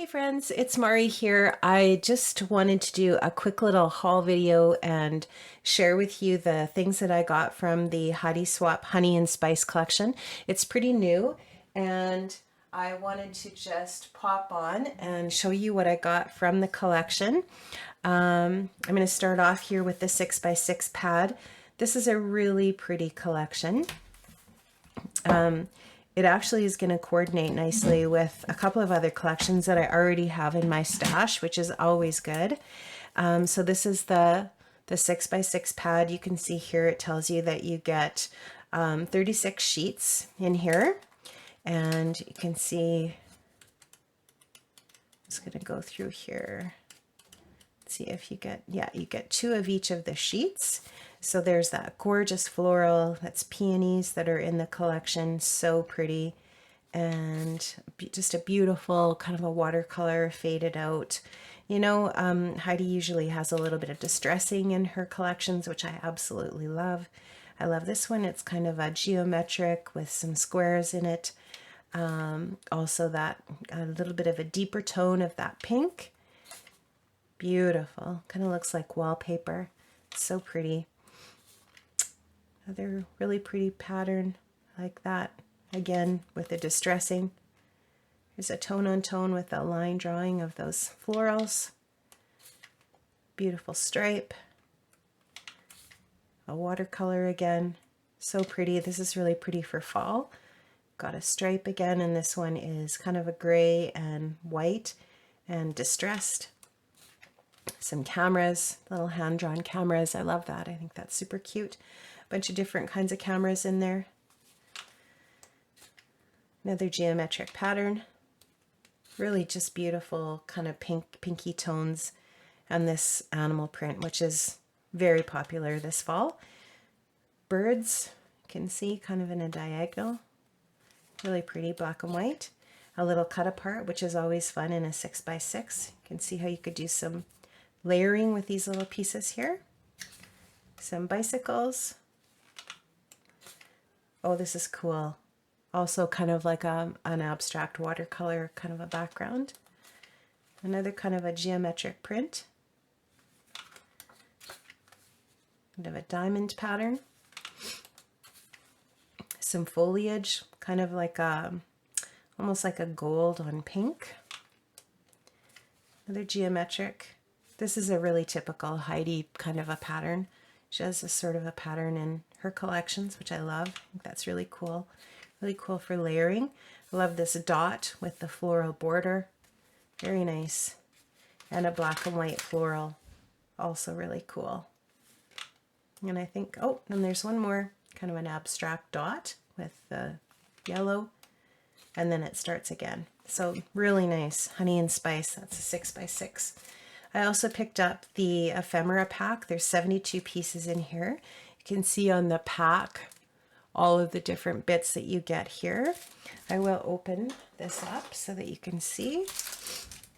friends, it's Mari here. I just wanted to do a quick little haul video and share with you the things that I got from the Heidi Swapp Honey and Spice collection. It's pretty new and I wanted to just pop on and show you what I got from the collection. I'm going to start off here with the 6x6 pad. This is a really pretty collection. It actually is going to coordinate nicely with a couple of other collections that I already have in my stash, which is always good. So this is the 6x6 pad. You can see here it tells you that you get 36 sheets in here. And you can see, I'm just going to go through here. See if you get, yeah, you get 2 of each of the sheets. So there's that gorgeous floral, that's peonies that are in the collection, so pretty, and just a beautiful kind of a watercolor faded out. You know, Heidi usually has a little bit of distressing in her collections, which I absolutely love. I love this one. It's kind of a geometric with some squares in it. Also that a little bit of a deeper tone of that pink. Beautiful, kind of looks like wallpaper. So pretty. Another really pretty pattern like that, again with the distressing. There's a tone on tone with a line drawing of those florals. Beautiful stripe. A watercolor again, so pretty. This is really pretty for fall. Got a stripe again, and this one is kind of a gray and white and distressed. Some cameras, little hand-drawn cameras. I love that. I think that's super cute. Bunch of different kinds of cameras in there. Another geometric pattern. Really just beautiful kind of pinky tones. And this animal print, which is very popular this fall. Birds, you can see kind of in a diagonal. Really pretty black and white. A little cut apart, which is always fun in a 6x6. You can see how you could do some layering with these little pieces here. Some bicycles. Oh, this is cool. Also kind of like an abstract watercolor kind of a background. Another kind of a geometric print. Kind of a diamond pattern. Some foliage, kind of like almost like a gold on pink. Another geometric. This is a really typical Heidi kind of a pattern. She has a sort of a pattern in her collections, which I love. I think that's really cool. Really cool for layering. I love this dot with the floral border. Very nice. And a black and white floral. Also really cool. And I think, oh, and there's one more kind of an abstract dot with the yellow. And then it starts again. So really nice. Honey and Spice. That's a 6x6. I also picked up the Ephemera pack. There's 72 pieces in here. You can see on the pack all of the different bits that you get here. I will open this up so that you can see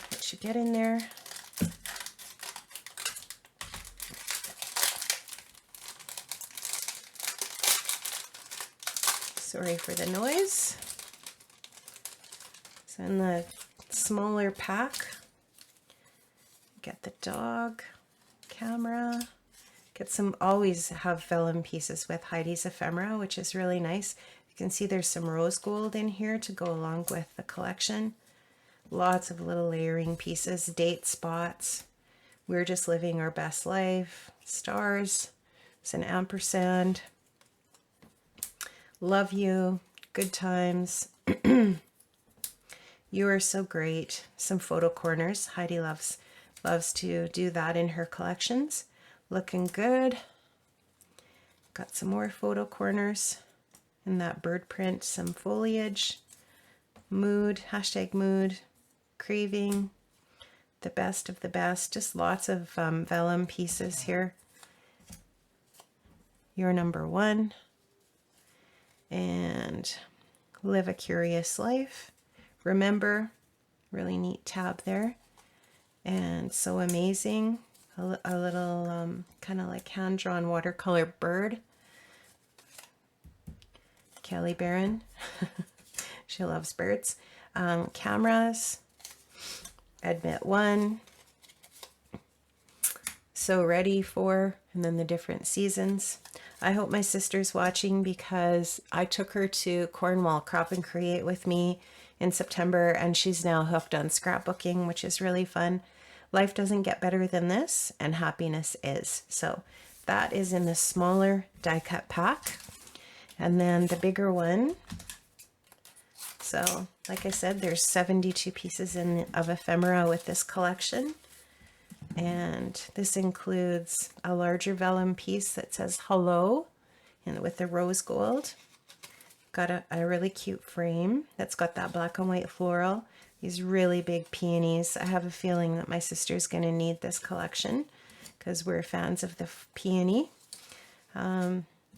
what you get in there. Sorry for the noise. So in the smaller pack, get the dog, camera, get some, always have vellum pieces with Heidi's Ephemera, which is really nice. You can see there's some rose gold in here to go along with the collection. Lots of little layering pieces, date spots. We're just living our best life. Stars, it's an ampersand. Love you, good times. You are so great. Some photo corners. Heidi loves to do that in her collections. Looking good. Got some more photo corners in that bird print, some foliage, mood, hashtag mood, craving, the best of the best. Just lots of vellum pieces here. You're number one. And live a curious life. Remember, really neat tab there. And so amazing, a little kind of like hand-drawn watercolor bird. Kelly Barron, she loves birds. Cameras, Admit one, So Ready for, and then the different seasons. I hope my sister's watching because I took her to Cornwall Crop and Create with me in September, and she's now hooked on scrapbooking, which is really fun. Life doesn't get better than this, and happiness is. So that is in the smaller die cut pack. And then the bigger one. So like I said, there's 72 pieces of ephemera with this collection. And this includes a larger vellum piece that says hello and with the rose gold. Got a really cute frame that's got that black and white floral. These really big peonies. I have a feeling that my sister's going to need this collection because we're fans of the peony.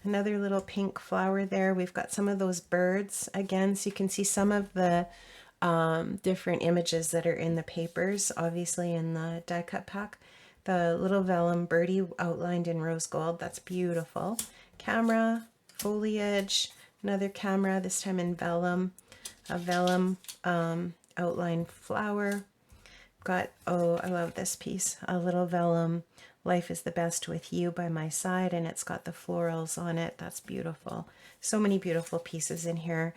Another little pink flower there. We've got some of those birds again, so you can see some of the different images that are in the papers, obviously in the die cut pack. The little vellum birdie outlined in rose gold, that's beautiful. Camera, foliage, another camera, this time in vellum, a vellum outlined flower. Got, oh, I love this piece, a little vellum, Life is the Best with You by my side, and it's got the florals on it. That's beautiful. So many beautiful pieces in here.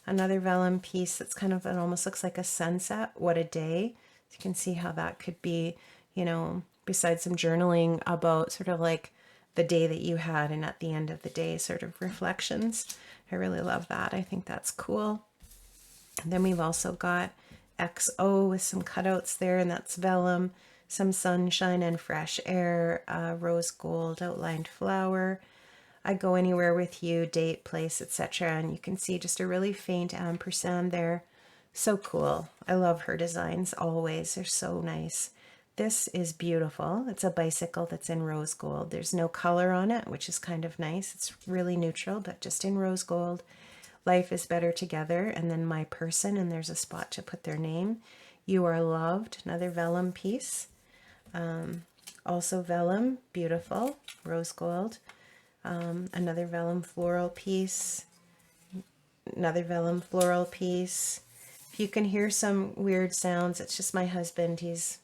Another vellum piece that's kind of, it almost looks like a sunset. What a day. So you can see how that could be, you know, besides some journaling about sort of like the day that you had and at the end of the day sort of reflections. I really love that. I think that's cool. And then we've also got XO with some cutouts there, and that's vellum, some sunshine and fresh air, rose gold outlined flower. I Go Anywhere with You, date, place, etc. And you can see just a really faint ampersand there. So cool. I love her designs always. They're so nice. This is beautiful. It's a bicycle that's in rose gold. There's no color on it, which is kind of nice. It's really neutral, but just in rose gold. Life is Better Together, and then My Person, and there's a spot to put their name. You Are Loved, another vellum piece. Also vellum, beautiful, rose gold. Another vellum floral piece, another vellum floral piece. If you can hear some weird sounds, it's just my husband. He's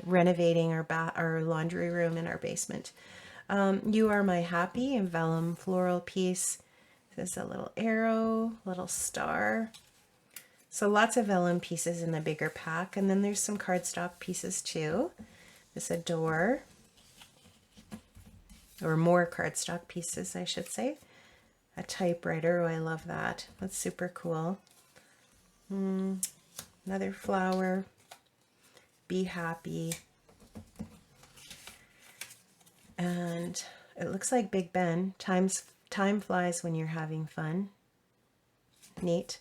renovating our laundry room in our basement. You Are My Happy, and vellum floral piece. There's a little arrow, little star. So lots of vellum pieces in the bigger pack, and then there's some cardstock pieces too. There's a door, or more cardstock pieces, I should say. A typewriter, oh, I love that. That's super cool. Another flower. Be Happy. And it looks like Big Ben. Time flies when you're having fun. Neat.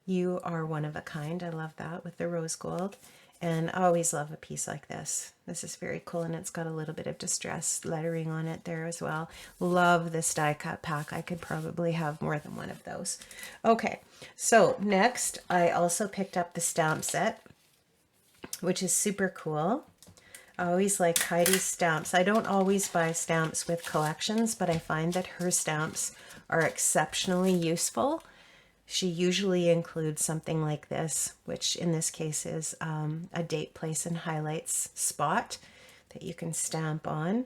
You Are One of a Kind. I love that with the rose gold. And I always love a piece like this. This is very cool, and it's got a little bit of distress lettering on it there as well. Love this die cut pack. I could probably have more than one of those. Okay, so next I also picked up the stamp set, which is super cool. I always like Heidi's stamps. I don't always buy stamps with collections, but I find that her stamps are exceptionally useful. She usually includes something like this, which in this case is a date, place, and highlights spot that you can stamp on.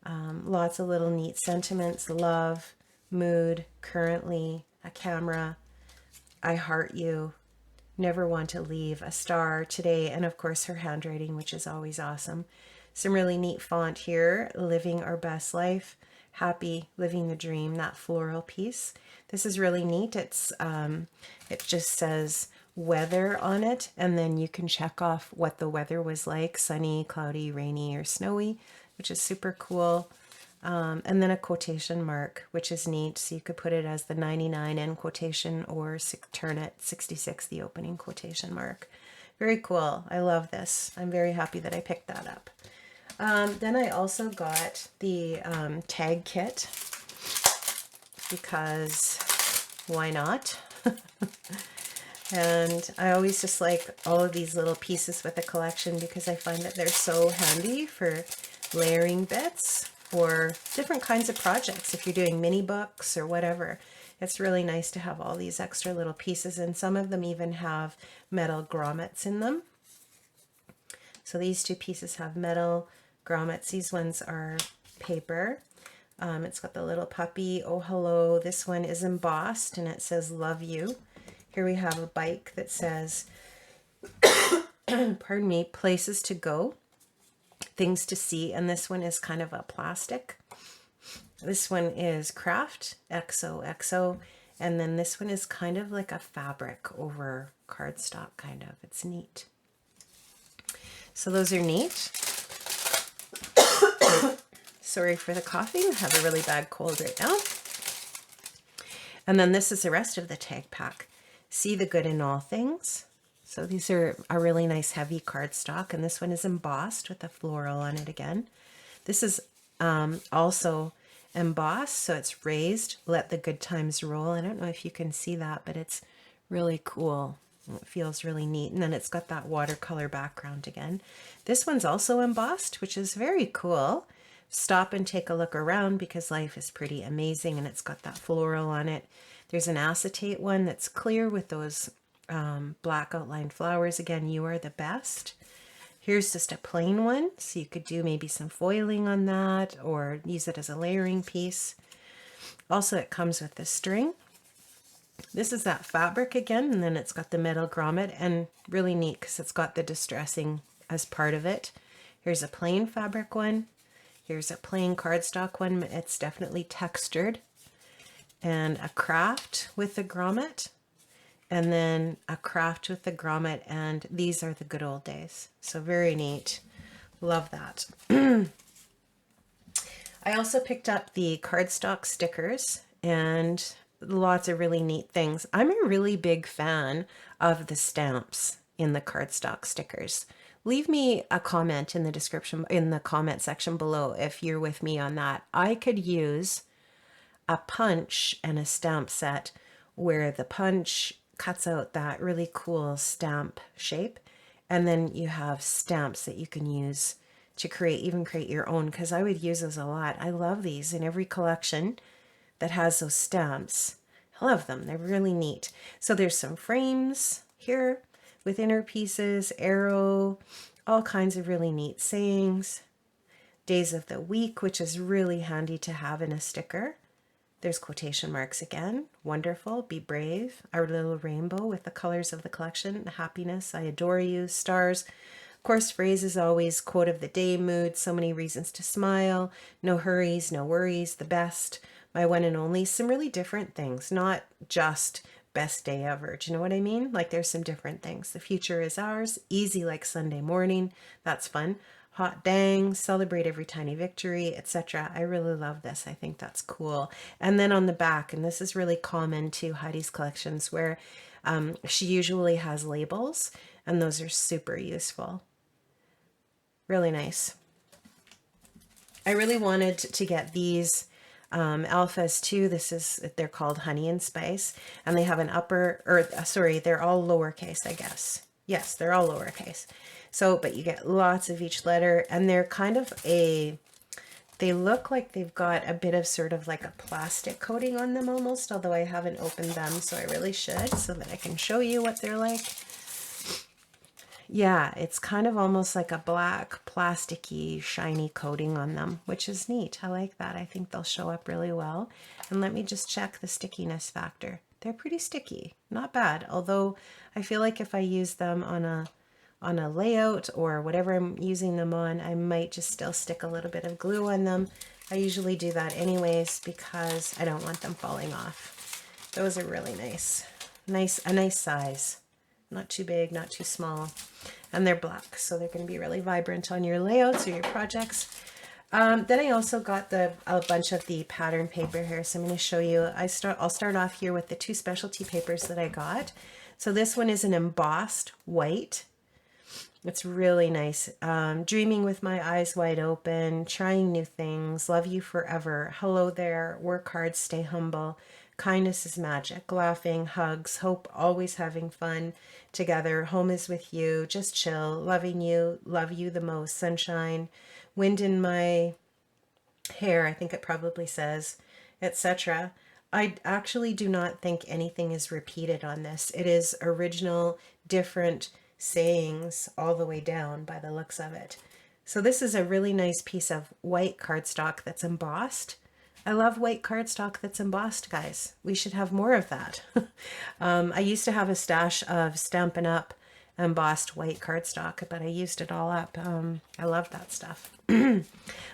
Lots of little neat sentiments: love, mood, currently, a camera, I heart you, never want to leave, a star, today, and of course her handwriting, which is always awesome. Some really neat font here: living our best life, happy, living the dream, that floral piece. This is really neat. It's it just says weather on it, and then you can check off what the weather was like: sunny, cloudy, rainy, or snowy, which is super cool. And then a quotation mark, which is neat. So you could put it as the 99 end quotation, or turn it 66, the opening quotation mark. Very cool. I love this. I'm very happy that I picked that up. Then I also got the tag kit, because why not? And I always just like all of these little pieces with the collection because I find that they're so handy for layering bits or different kinds of projects. If you're doing mini books or whatever, it's really nice to have all these extra little pieces, and some of them even have metal grommets in them. So these two pieces have metal grommets. These ones are paper. It's got the little puppy, oh hello. This one is embossed and it says love you. Here we have a bike that says, pardon me, places to go, things to see. And this one is kind of a plastic. This one is craft, XOXO. And then this one is kind of like a fabric over cardstock, kind of. It's neat. So those are neat. Sorry for the coughing. I have a really bad cold right now. And then this is the rest of the tag pack. See the good in all things. So these are a really nice heavy cardstock, and this one is embossed with a floral on it again. This is also embossed, so it's raised. Let the good times roll. I don't know if you can see that, but it's really cool. It feels really neat. And then it's got that watercolor background again. This one's also embossed, which is very cool. Stop and take a look around because life is pretty amazing, and it's got that floral on it. There's an acetate one that's clear with those black outlined flowers. Again, you are the best. Here's just a plain one, so you could do maybe some foiling on that or use it as a layering piece. Also, it comes with the string. This is that fabric again, and then it's got the metal grommet, and really neat because it's got the distressing as part of it. Here's a plain fabric one. Here's a plain cardstock one. It's definitely textured. And a craft with the grommet. And then a craft with the grommet. And these are the good old days. So very neat. Love that. I also picked up the Cardstock Stickers. And lots of really neat things. I'm a really big fan of the stamps in the Cardstock Stickers. Leave me a comment in the description, in the comment section below if you're with me on that. I could use a punch and a stamp set where the punch cuts out that really cool stamp shape, and then you have stamps that you can use to create your own, because I would use those a lot. I love these in every collection that has those stamps. I love them. They're really neat. So there's some frames here with inner pieces, arrow, all kinds of really neat sayings. Days of the week, which is really handy to have in a sticker. There's quotation marks again. Wonderful. Be brave. Our little rainbow with the colors of the collection. Happiness. I adore you. Stars. Of course, phrase is always quote of the day, mood. So many reasons to smile. No hurries, no worries. The best. My one and only. Some really different things. Not just best day ever. Do you know what I mean? Like there's some different things. The future is ours. Easy like Sunday morning. That's fun. Hot dang, celebrate every tiny victory, etc. I really love this. I think that's cool. And then on the back, and this is really common to Heidi's collections, where she usually has labels, and those are super useful. Really nice. I really wanted to get these alphas too. They're called Honey and Spice, and they have an they're all lowercase, I guess. Yes, they're all lowercase. So, but you get lots of each letter, and they're kind of they look like they've got a bit of sort of like a plastic coating on them almost, although I haven't opened them, so I really should, so that I can show you what they're like. Yeah, it's kind of almost like a black, plasticky, shiny coating on them, which is neat. I like that. I think they'll show up really well. And let me just check the stickiness factor. They're pretty sticky. Not bad, although I feel like if I use them on a layout or whatever I'm using them on, I might just still stick a little bit of glue on them. I usually do that anyways because I don't want them falling off. Those are really nice. A nice size. Not too big, not too small. And they're black, so they're going to be really vibrant on your layouts or your projects. Then I also got a bunch of the pattern paper here, so I'm going to show you. I'll start off here with the two specialty papers that I got. So this one is an embossed white. It's really nice. Dreaming with my eyes wide open, trying new things, love you forever, hello there, work hard, stay humble, kindness is magic, laughing, hugs, hope, always having fun together, home is with you, just chill, loving you, love you the most, sunshine, wind in my hair, I think it probably says, etc. I actually do not think anything is repeated on this. It is original, different sayings all the way down by the looks of it. So this is a really nice piece of white cardstock that's embossed. I love white cardstock that's embossed, guys. We should have more of that. I used to have a stash of Stampin' Up! Embossed white cardstock, but I used it all up. I love that stuff.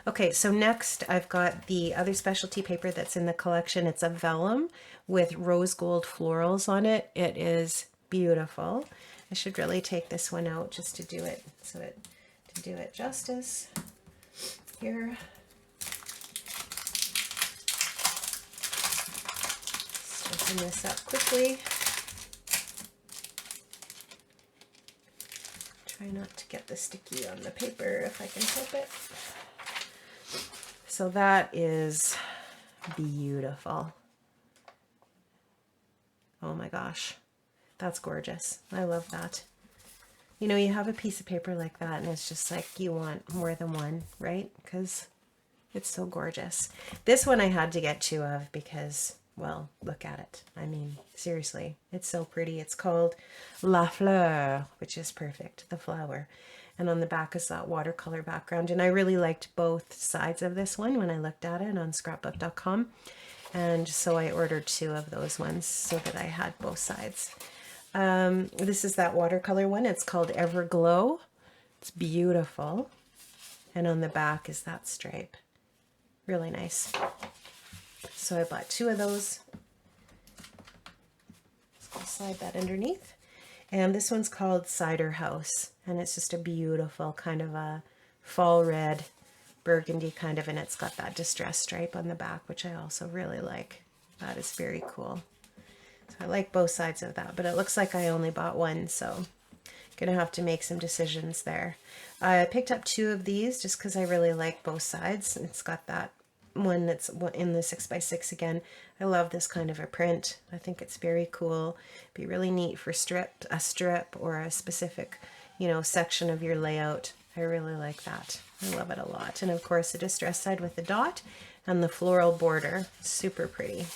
Okay, so next I've got the other specialty paper that's in the collection. It's a vellum with rose gold florals on it. It is beautiful. I should really take this one out just to do it, to do it justice. Here. Let's open this up quickly. Try not to get the sticky on the paper if I can help it. So that is beautiful. Oh my gosh, that's gorgeous. I love that. You know, you have a piece of paper like that and it's just like you want more than one, right? Because it's so gorgeous. This one I had to get two of because, well, look at it. I mean, seriously, it's so pretty. It's called La Fleur, which is perfect, the flower. And on the back is that watercolor background. And I really liked both sides of this one when I looked at it on scrapbook.com. And so I ordered two of those ones so that I had both sides. This is that watercolor one. It's called Everglow. It's beautiful. And on the back is that stripe. Really nice. So I bought two of those. So I'll slide that underneath. And this one's called Cider House. And it's just a beautiful kind of a fall red, burgundy kind of, and it's got that distress stripe on the back, which I also really like. That is very cool. So I like both sides of that, but it looks like I only bought one, so gonna have to make some decisions there. I picked up two of these just because I really like both sides. It's got that one that's in the 6x6 again. I love this kind of a print. I think it's very cool. Be really neat for a strip or a specific, you know, section of your layout. I really like that. I love it a lot. And of course the distress side with the dot and the floral border. Super pretty.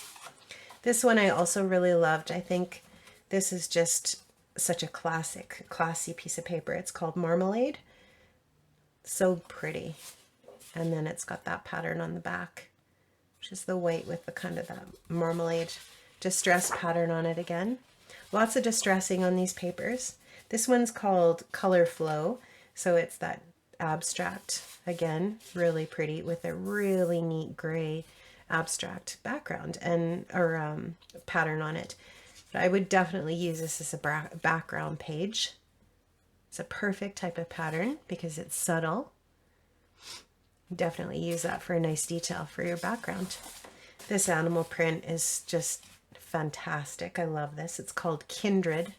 This one I also really loved. I think this is just such a classy piece of paper. It's called Marmalade. So pretty. And then it's got that pattern on the back, which is the white with the kind of that marmalade distress pattern on it again. Lots of distressing on these papers. This one's called Color Flow. So it's that abstract, again, really pretty with a really neat gray abstract background and pattern on it. But I would definitely use this as a background page. It's a perfect type of pattern because it's subtle. Definitely use that for a nice detail for your background. This animal print is just fantastic. I love this. It's called Kindred.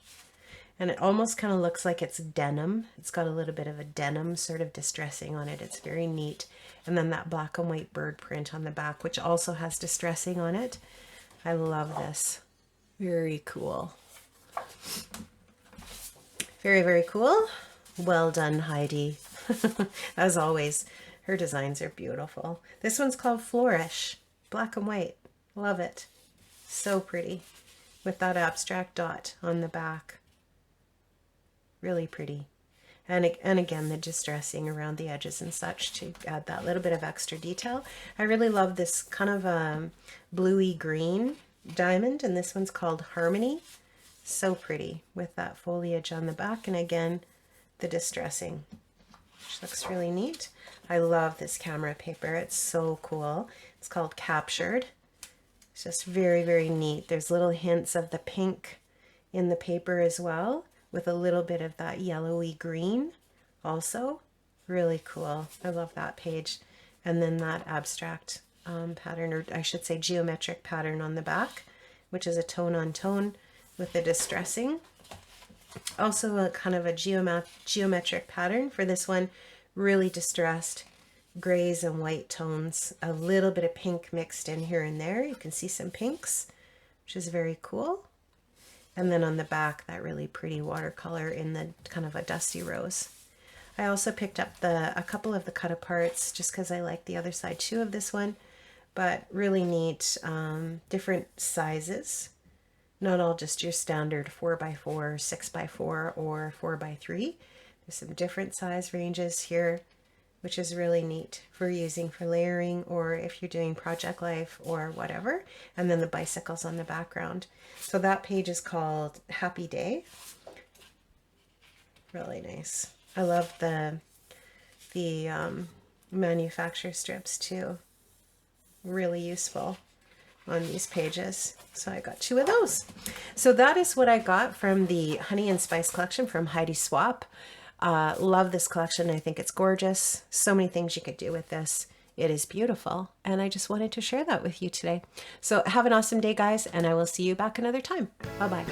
And it almost kind of looks like it's denim. It's got a little bit of a denim sort of distressing on it. It's very neat. And then that black and white bird print on the back, which also has distressing on it. I love this. Very cool. Very, very cool. Well done, Heidi. As always, her designs are beautiful. This one's called Flourish. Black and white. Love it. So pretty. With that abstract dot on the back. Really pretty. And again, the distressing around the edges and such to add that little bit of extra detail. I really love this kind of bluey green diamond, and this one's called Harmony. So pretty with that foliage on the back, and again, the distressing, which looks really neat. I love this camera paper. It's so cool. It's called Captured. It's just very, very neat. There's little hints of the pink in the paper as well, with a little bit of that yellowy green also. Really cool. I love that page. And then that abstract pattern, or I should say geometric pattern on the back, which is a tone on tone with the distressing. Also a kind of a geometric pattern for this one, really distressed grays and white tones, a little bit of pink mixed in here and there. You can see some pinks, which is very cool. And then on the back, that really pretty watercolor in the kind of a dusty rose. I also picked up a couple of the cut aparts just because I like the other side too of this one, but really neat, different sizes. not all just your standard 4x4, 6x4, or 4x3. There's some different size ranges here, which is really neat for using for layering or if you're doing project life or whatever. And then the bicycles on the background. So that page is called Happy Day. Really nice. I love the manufacturer strips too. Really useful on these pages. So I got 2 of those. So that is what I got from the Honey and Spice collection from Heidi Swapp. Love this collection. I think it's gorgeous. So many things you could do with this. It is beautiful. And I just wanted to share that with you today. So have an awesome day, guys, and I will see you back another time. Bye-bye.